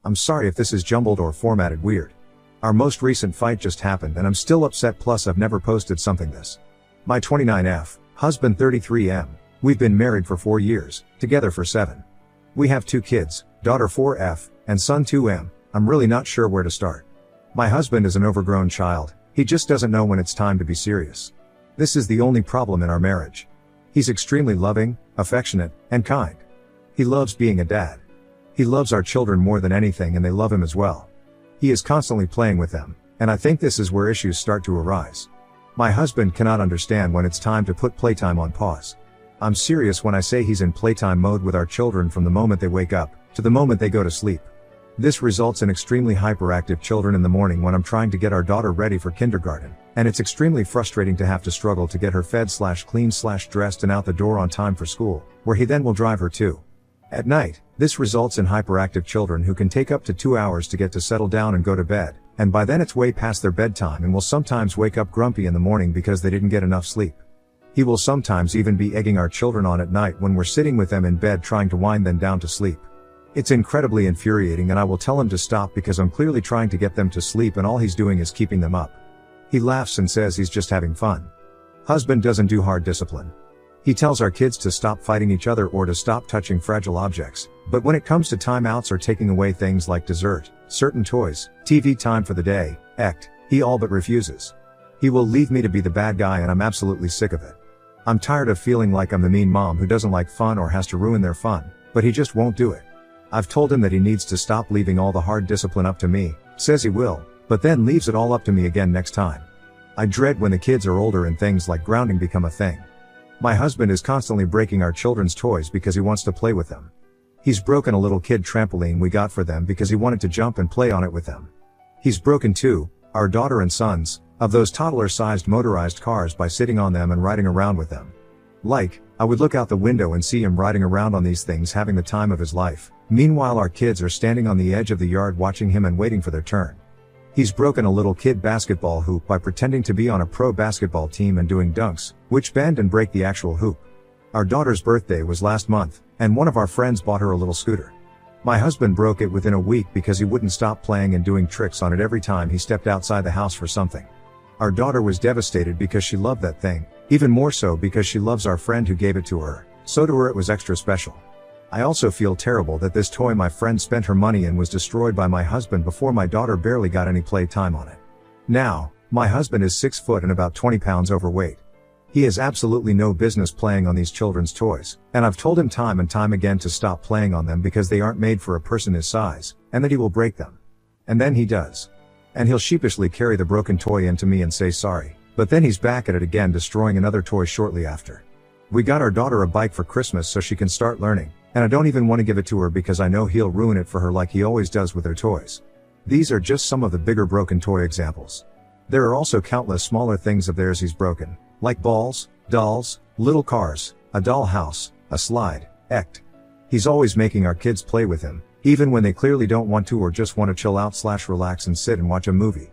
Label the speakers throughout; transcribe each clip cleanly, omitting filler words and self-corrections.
Speaker 1: I'm sorry if this is jumbled or formatted weird. Our most recent fight just happened and I'm still upset, plus I've never posted something this. My 29F, husband 33M, we've been married for 4 years, together for 7. We have 2 kids, daughter 4F, and son 2M, I'm really not sure where to start. My husband is an overgrown child, he just doesn't know when it's time to be serious. This is the only problem in our marriage. He's extremely loving, affectionate, and kind. He loves being a dad. He loves our children more than anything and they love him as well. He is constantly playing with them, and I think this is where issues start to arise. My husband cannot understand when it's time to put playtime on pause. I'm serious when I say he's in playtime mode with our children from the moment they wake up, to the moment they go to sleep. This results in extremely hyperactive children in the morning when I'm trying to get our daughter ready for kindergarten, and it's extremely frustrating to have to struggle to get her fed/cleaned/dressed and out the door on time for school, where he then will drive her to. At night, this results in hyperactive children who can take up to 2 hours to get to settle down and go to bed, and by then it's way past their bedtime and will sometimes wake up grumpy in the morning because they didn't get enough sleep. He will sometimes even be egging our children on at night when we're sitting with them in bed trying to wind them down to sleep. It's incredibly infuriating and I will tell him to stop because I'm clearly trying to get them to sleep and all he's doing is keeping them up. He laughs and says he's just having fun. Husband doesn't do hard discipline. He tells our kids to stop fighting each other or to stop touching fragile objects, but when it comes to timeouts or taking away things like dessert, certain toys, TV time for the day, he all but refuses. He will leave me to be the bad guy and I'm absolutely sick of it. I'm tired of feeling like I'm the mean mom who doesn't like fun or has to ruin their fun, but he just won't do it. I've told him that he needs to stop leaving all the hard discipline up to me, says he will, but then leaves it all up to me again next time. I dread when the kids are older and things like grounding become a thing. My husband is constantly breaking our children's toys because he wants to play with them. He's broken a little kid trampoline we got for them because he wanted to jump and play on it with them. He's broken 2, our daughter and sons, of those toddler-sized motorized cars by sitting on them and riding around with them. I would look out the window and see him riding around on these things having the time of his life. Meanwhile our kids are standing on the edge of the yard watching him and waiting for their turn. He's broken a little kid basketball hoop by pretending to be on a pro basketball team and doing dunks, which bend and break the actual hoop. Our daughter's birthday was last month, and one of our friends bought her a little scooter. My husband broke it within a week because he wouldn't stop playing and doing tricks on it every time he stepped outside the house for something. Our daughter was devastated because she loved that thing, even more so because she loves our friend who gave it to her, so to her it was extra special. I also feel terrible that this toy my friend spent her money in was destroyed by my husband before my daughter barely got any play time on it. Now, my husband is 6 foot and about 20 pounds overweight. He has absolutely no business playing on these children's toys, and I've told him time and time again to stop playing on them because they aren't made for a person his size, and that he will break them. And then he does. And he'll sheepishly carry the broken toy in to me and say sorry, but then he's back at it again destroying another toy shortly after. We got our daughter a bike for Christmas so she can start learning, and I don't even want to give it to her because I know he'll ruin it for her like he always does with her toys. These are just some of the bigger broken toy examples. There are also countless smaller things of theirs he's broken, like balls, dolls, little cars, a doll house, a slide, He's always making our kids play with him, even when they clearly don't want to or just want to chill out/relax and sit and watch a movie.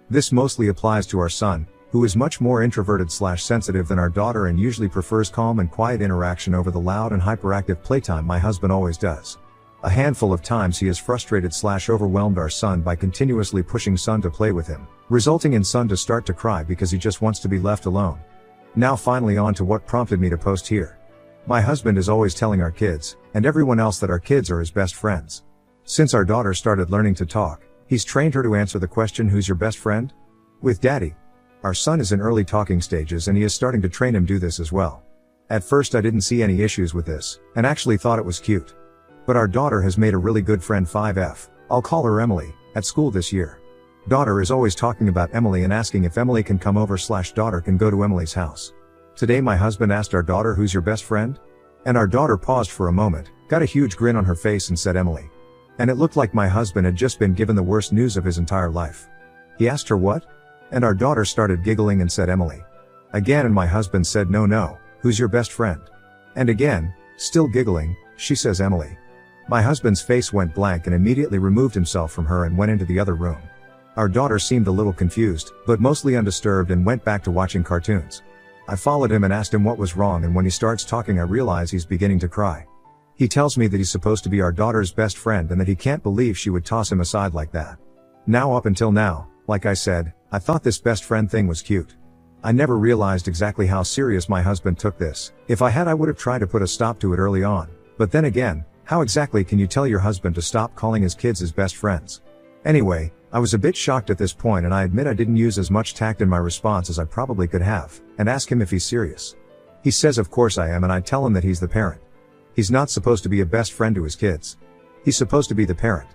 Speaker 1: This mostly applies to our son, who is much more introverted/sensitive than our daughter and usually prefers calm and quiet interaction over the loud and hyperactive playtime my husband always does. A handful of times he has frustrated/overwhelmed our son by continuously pushing son to play with him, resulting in son to start to cry because he just wants to be left alone. Now finally on to what prompted me to post here. My husband is always telling our kids, and everyone else that our kids are his best friends. Since our daughter started learning to talk, he's trained her to answer the question, "Who's your best friend?" with daddy. Our son is in early talking stages and he is starting to train him do this as well. At first I didn't see any issues with this, and actually thought it was cute. But our daughter has made a really good friend 5F, I'll call her Emily, at school this year. Daughter is always talking about Emily and asking if Emily can come over/daughter can go to Emily's house. Today my husband asked our daughter, "Who's your best friend?" And our daughter paused for a moment, got a huge grin on her face and said Emily. And it looked like my husband had just been given the worst news of his entire life. He asked her what? And our daughter started giggling and said Emily. Again, and my husband said no, who's your best friend? And again, still giggling, she says Emily. My husband's face went blank and immediately removed himself from her and went into the other room. Our daughter seemed a little confused, but mostly undisturbed and went back to watching cartoons. I followed him and asked him what was wrong, and when he starts talking I realize he's beginning to cry. He tells me that he's supposed to be our daughter's best friend and that he can't believe she would toss him aside like that. Now up until now, like I said, I thought this best friend thing was cute. I never realized exactly how serious my husband took this. If I had, I would have tried to put a stop to it early on. But then again, how exactly can you tell your husband to stop calling his kids his best friends? Anyway, I was a bit shocked at this point, and I admit I didn't use as much tact in my response as I probably could have, and ask him if he's serious. He says of course I am, and I tell him that he's the parent. He's not supposed to be a best friend to his kids. He's supposed to be the parent.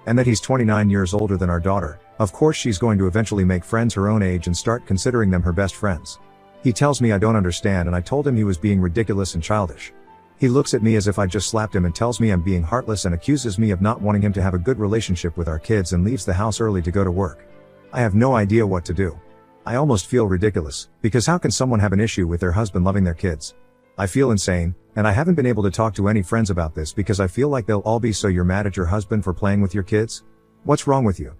Speaker 1: And that he's 29 years older than our daughter. Of course she's going to eventually make friends her own age and start considering them her best friends. He tells me I don't understand, and I told him he was being ridiculous and childish. He looks at me as if I just slapped him and tells me I'm being heartless and accuses me of not wanting him to have a good relationship with our kids and leaves the house early to go to work. I have no idea what to do. I almost feel ridiculous, because how can someone have an issue with their husband loving their kids? I feel insane, and I haven't been able to talk to any friends about this because I feel like they'll all be so you're mad at your husband for playing with your kids? What's wrong with you?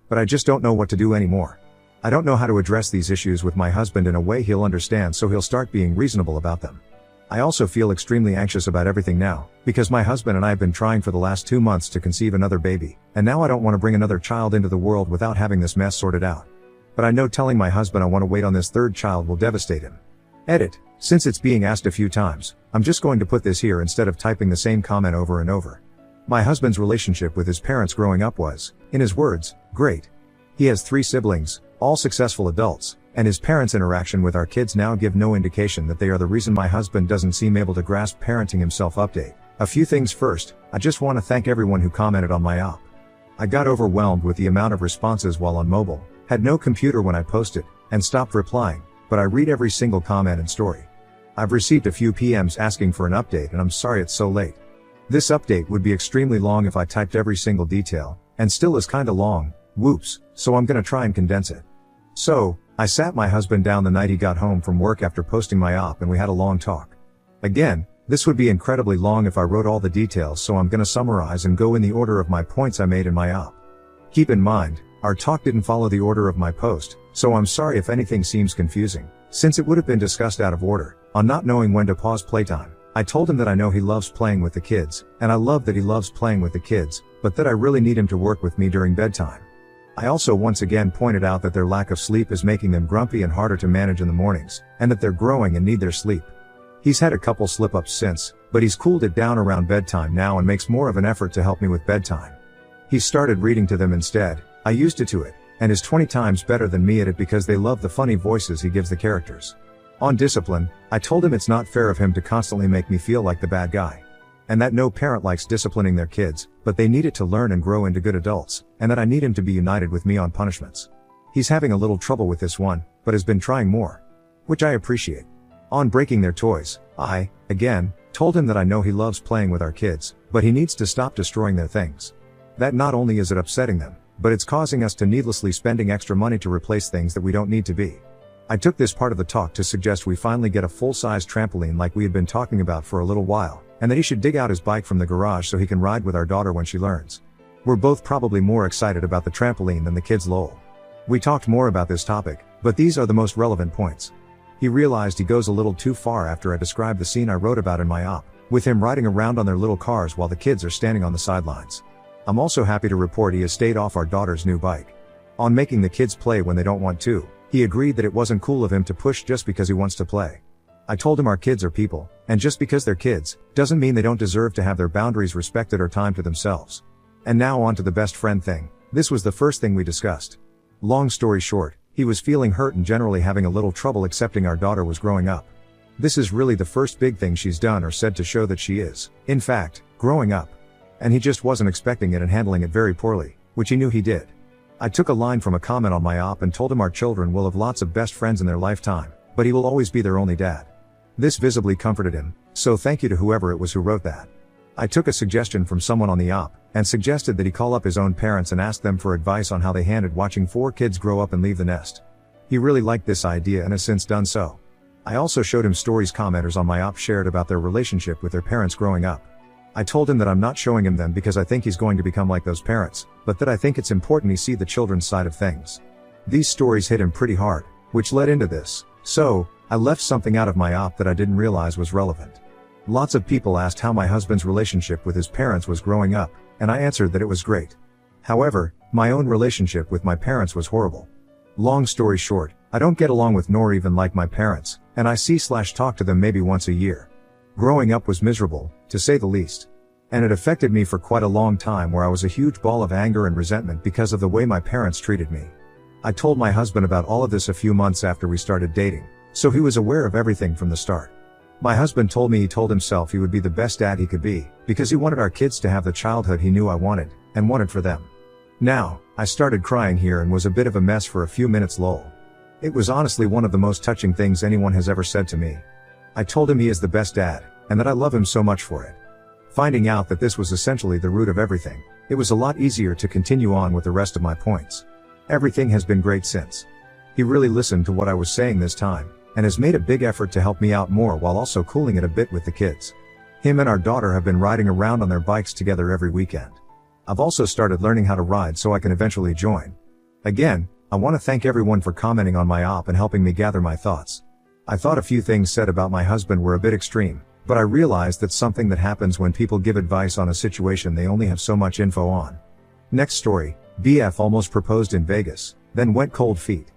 Speaker 1: But I just don't know what to do anymore. I don't know how to address these issues with my husband in a way he'll understand, so he'll start being reasonable about them. I also feel extremely anxious about everything now, because my husband and I have been trying for the last 2 months to conceive another baby, and now I don't want to bring another child into the world without having this mess sorted out. But I know telling my husband I want to wait on this third child will devastate him. Edit. Since it's being asked a few times, I'm just going to put this here instead of typing the same comment over and over. My husband's relationship with his parents growing up was, in his words, great. He has 3 siblings, all successful adults, and his parents' interaction with our kids now give no indication that they are the reason my husband doesn't seem able to grasp parenting himself. Update. A few things first, I just want to thank everyone who commented on my op. I got overwhelmed with the amount of responses while on mobile, had no computer when I posted, and stopped replying, but I read every single comment and story. I've received a few PMs asking for an update, and I'm sorry it's so late. This update would be extremely long if I typed every single detail, and still is kinda long, whoops, so I'm gonna try and condense it. So, I sat my husband down the night he got home from work after posting my op, and we had a long talk. Again, this would be incredibly long if I wrote all the details, so I'm gonna summarize and go in the order of my points I made in my op. Keep in mind, our talk didn't follow the order of my post, so I'm sorry if anything seems confusing, since it would have been discussed out of order. On not knowing when to pause playtime, I told him that I know he loves playing with the kids, and I love that he loves playing with the kids, but that I really need him to work with me during bedtime. I also once again pointed out that their lack of sleep is making them grumpy and harder to manage in the mornings, and that they're growing and need their sleep. He's had a couple slip-ups since, but he's cooled it down around bedtime now and makes more of an effort to help me with bedtime. He's started reading to them instead. I used to it, and is 20 times better than me at it because they love the funny voices he gives the characters. On discipline, I told him it's not fair of him to constantly make me feel like the bad guy. And that no parent likes disciplining their kids, but they need it to learn and grow into good adults, and that I need him to be united with me on punishments. He's having a little trouble with this one, but has been trying more. Which I appreciate. On breaking their toys, I, again, told him that I know he loves playing with our kids, but he needs to stop destroying their things. That not only is it upsetting them, but it's causing us to needlessly spending extra money to replace things that we don't need to be. I took this part of the talk to suggest we finally get a full-size trampoline like we had been talking about for a little while, and that he should dig out his bike from the garage so he can ride with our daughter when she learns. We're both probably more excited about the trampoline than the kids, lol. We talked more about this topic, but these are the most relevant points. He realized he goes a little too far after I described the scene I wrote about in my op, with him riding around on their little cars while the kids are standing on the sidelines. I'm also happy to report he has stayed off our daughter's new bike. On making the kids play when they don't want to, he agreed that it wasn't cool of him to push just because he wants to play. I told him our kids are people, and just because they're kids, doesn't mean they don't deserve to have their boundaries respected or time to themselves. And now on to the best friend thing. This was the first thing we discussed. Long story short, he was feeling hurt and generally having a little trouble accepting our daughter was growing up. This is really the first big thing she's done or said to show that she is, in fact, growing up. And he just wasn't expecting it and handling it very poorly, which he knew he did. I took a line from a comment on my op and told him our children will have lots of best friends in their lifetime, but he will always be their only dad. This visibly comforted him, so thank you to whoever it was who wrote that. I took a suggestion from someone on the op, and suggested that he call up his own parents and ask them for advice on how they handled watching 4 kids grow up and leave the nest. He really liked this idea and has since done so. I also showed him stories commenters on my op shared about their relationship with their parents growing up. I told him that I'm not showing him them because I think he's going to become like those parents, but that I think it's important he see the children's side of things. These stories hit him pretty hard, which led into this. So, I left something out of my op that I didn't realize was relevant. Lots of people asked how my husband's relationship with his parents was growing up, and I answered that it was great. However, my own relationship with my parents was horrible. Long story short, I don't get along with nor even like my parents, and I see/talk to them maybe once a year. Growing up was miserable, to say the least. And it affected me for quite a long time, where I was a huge ball of anger and resentment because of the way my parents treated me. I told my husband about all of this a few months after we started dating, so he was aware of everything from the start. My husband told me he told himself he would be the best dad he could be, because he wanted our kids to have the childhood he knew I wanted, and wanted for them. Now, I started crying here and was a bit of a mess for a few minutes lol. It was honestly one of the most touching things anyone has ever said to me. I told him he is the best dad, and that I love him so much for it. Finding out that this was essentially the root of everything, it was a lot easier to continue on with the rest of my points. Everything has been great since. He really listened to what I was saying this time, and has made a big effort to help me out more while also cooling it a bit with the kids. Him and our daughter have been riding around on their bikes together every weekend. I've also started learning how to ride so I can eventually join. Again, I want to thank everyone for commenting on my op and helping me gather my thoughts. I thought a few things said about my husband were a bit extreme, but I realized that's something that happens when people give advice on a situation they only have so much info on. Next story, BF almost proposed in Vegas, then went cold feet.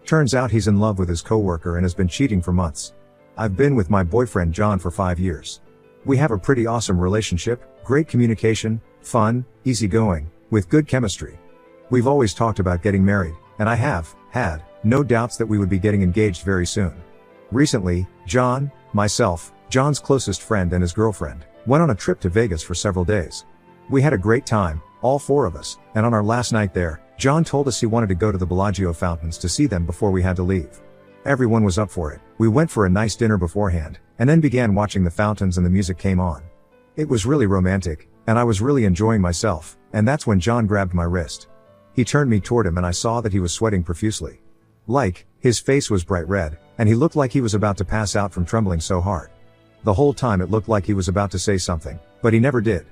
Speaker 1: Turns out he's in love with his coworker and has been cheating for months. I've been with my boyfriend John for 5 years. We have a pretty awesome relationship, great communication, fun, easygoing, with good chemistry. We've always talked about getting married, and I have had no doubts that we would be getting engaged very soon. Recently, John, myself, John's closest friend and his girlfriend, went on a trip to Vegas for several days. We had a great time, all 4 of us, and on our last night there, John told us he wanted to go to the Bellagio fountains to see them before we had to leave. Everyone was up for it. We went for a nice dinner beforehand, and then began watching the fountains and the music came on. It was really romantic, and I was really enjoying myself, and that's when John grabbed my wrist. He turned me toward him and I saw that he was sweating profusely. His face was bright red, and he looked like he was about to pass out from trembling so hard. The whole time it looked like he was about to say something, but he never did.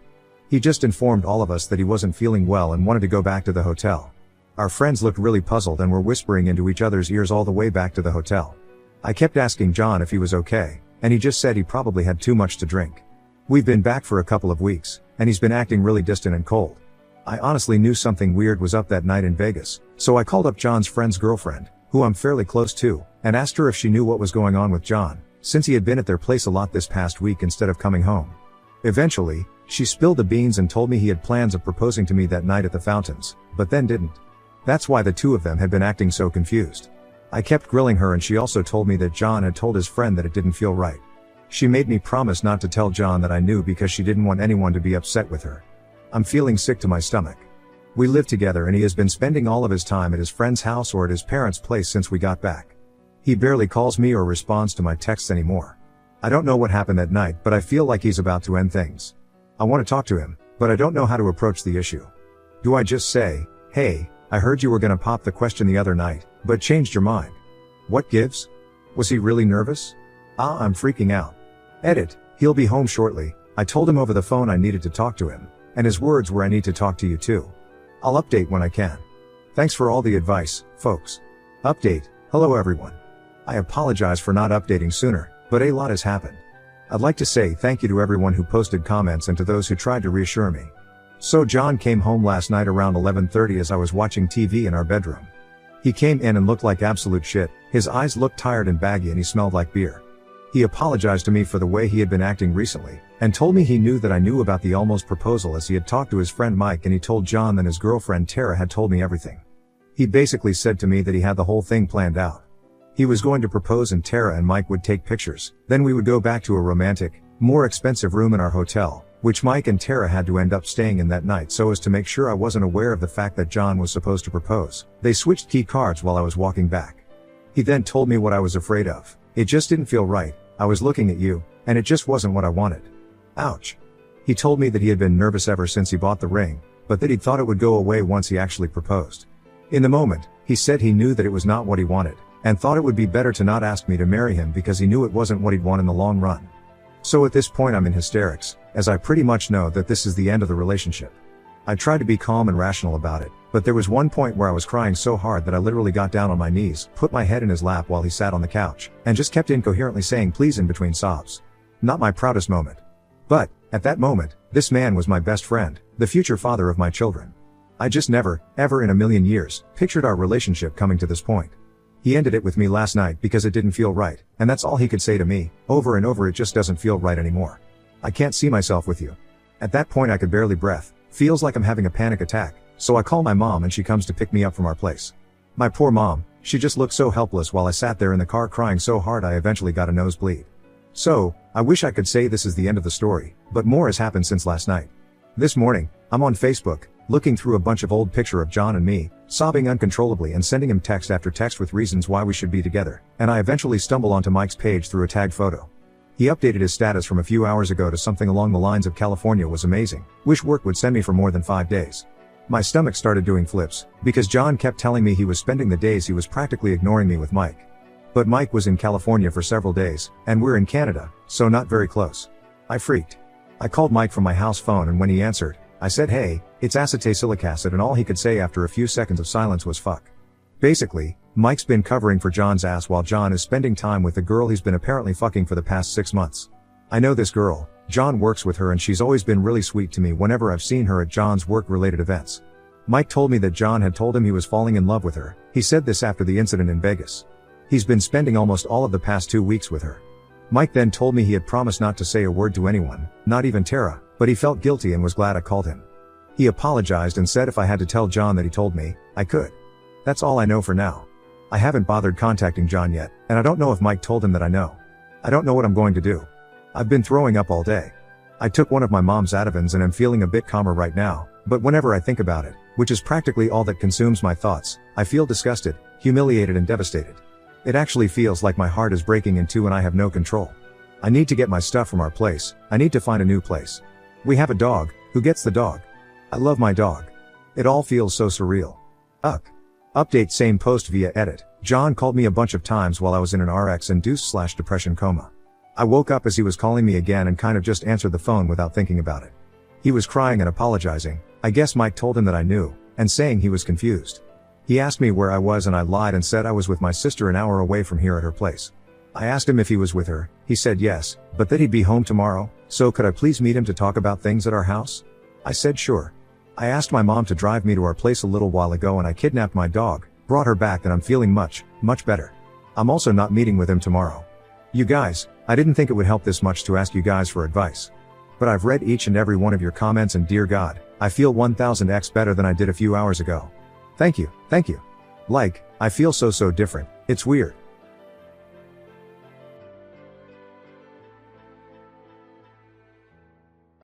Speaker 1: He just informed all of us that he wasn't feeling well and wanted to go back to the hotel. Our friends looked really puzzled and were whispering into each other's ears all the way back to the hotel. I kept asking John if he was okay, and he just said he probably had too much to drink. We've been back for a couple of weeks, and he's been acting really distant and cold. I honestly knew something weird was up that night in Vegas, so I called up John's friend's girlfriend, who I'm fairly close to, and asked her if she knew what was going on with John, since he had been at their place a lot this past week instead of coming home. Eventually, she spilled the beans and told me he had plans of proposing to me that night at the fountains, but then didn't. That's why the 2 of them had been acting so confused. I kept grilling her and she also told me that John had told his friend that it didn't feel right. She made me promise not to tell John that I knew because she didn't want anyone to be upset with her. I'm feeling sick to my stomach. We live together and he has been spending all of his time at his friend's house or at his parents' place since we got back. He barely calls me or responds to my texts anymore. I don't know what happened that night, but I feel like he's about to end things. I want to talk to him, but I don't know how to approach the issue. Do I just say, "Hey, I heard you were gonna pop the question the other night, but changed your mind"? What gives? Was he really nervous? I'm freaking out. Edit, he'll be home shortly. I told him over the phone I needed to talk to him, and his words were I need to talk to you too. I'll update when I can. Thanks for all the advice, folks. Update, hello everyone. I apologize for not updating sooner, but a lot has happened. I'd like to say thank you to everyone who posted comments and to those who tried to reassure me. So John came home last night around 11:30 as I was watching TV in our bedroom. He came in and looked like absolute shit, his eyes looked tired and baggy and he smelled like beer. He apologized to me for the way he had been acting recently, and told me he knew that I knew about the almost proposal as he had talked to his friend Mike and he told John that his girlfriend Tara had told me everything. He basically said to me that he had the whole thing planned out. He was going to propose and Tara and Mike would take pictures, then we would go back to a romantic, more expensive room in our hotel, which Mike and Tara had to end up staying in that night so as to make sure I wasn't aware of the fact that John was supposed to propose. They switched key cards while I was walking back. He then told me what I was afraid of. It just didn't feel right. I was looking at you, and it just wasn't what I wanted. Ouch. He told me that he had been nervous ever since he bought the ring, but that he thought it would go away once he actually proposed. In the moment, he said he knew that it was not what he wanted, and thought it would be better to not ask me to marry him because he knew it wasn't what he'd want in the long run. So at this point I'm in hysterics, as I pretty much know that this is the end of the relationship. I tried to be calm and rational about it, but there was one point where I was crying so hard that I literally got down on my knees, put my head in his lap while he sat on the couch, and just kept incoherently saying please in between sobs. Not my proudest moment. But, at that moment, this man was my best friend, the future father of my children. I just never, ever in a million years, pictured our relationship coming to this point. He ended it with me last night because it didn't feel right, and that's all he could say to me, over and over. It just doesn't feel right anymore. I can't see myself with you. At that point I could barely breathe, feels like I'm having a panic attack, so I call my mom and she comes to pick me up from our place. My poor mom, she just looked so helpless while I sat there in the car crying so hard I eventually got a nosebleed. So, I wish I could say this is the end of the story, but more has happened since last night. This morning, I'm on Facebook, looking through a bunch of old picture of John and me, sobbing uncontrollably and sending him text after text with reasons why we should be together, and I eventually stumble onto Mike's page through a tagged photo. He updated his status from a few hours ago to something along the lines of California was amazing, wish work would send me for more than 5 days. My stomach started doing flips, because John kept telling me he was spending the days he was practically ignoring me with Mike. But Mike was in California for several days, and we're in Canada, so not very close. I freaked. I called Mike from my house phone and when he answered, I said hey, it's acetylsilic acid, and all he could say after a few seconds of silence was fuck. Basically, Mike's been covering for John's ass while John is spending time with the girl he's been apparently fucking for the past 6 months. I know this girl, John works with her and she's always been really sweet to me whenever I've seen her at John's work-related events. Mike told me that John had told him he was falling in love with her. He said this after the incident in Vegas. He's been spending almost all of the past 2 weeks with her. Mike then told me he had promised not to say a word to anyone, not even Tara, but he felt guilty and was glad I called him. He apologized and said if I had to tell John that he told me, I could. That's all I know for now. I haven't bothered contacting John yet, and I don't know if Mike told him that I know. I don't know what I'm going to do. I've been throwing up all day. I took one of my mom's Ativans and am feeling a bit calmer right now, but whenever I think about it, which is practically all that consumes my thoughts, I feel disgusted, humiliated and devastated. It actually feels like my heart is breaking in two and I have no control. I need to get my stuff from our place. I need to find a new place. We have a dog. Who gets the dog? I love my dog. It all feels so surreal. Update same post via edit. John called me a bunch of times while I was in an RX-induced/depression coma. I woke up as he was calling me again and kind of just answered the phone without thinking about it. He was crying and apologizing. I guess Mike told him that I knew, and saying he was confused. He asked me where I was and I lied and said I was with my sister an hour away from here at her place. I asked him if he was with her. He said yes, but that he'd be home tomorrow, so could I please meet him to talk about things at our house? I said sure. I asked my mom to drive me to our place a little while ago and I kidnapped my dog, brought her back and I'm feeling much better. I'm also not meeting with him tomorrow. You guys, I didn't think it would help this much to ask you guys for advice. But I've read each and every one of your comments and dear God, I feel 1000x better than I did a few hours ago. Thank you. I feel so different. It's weird.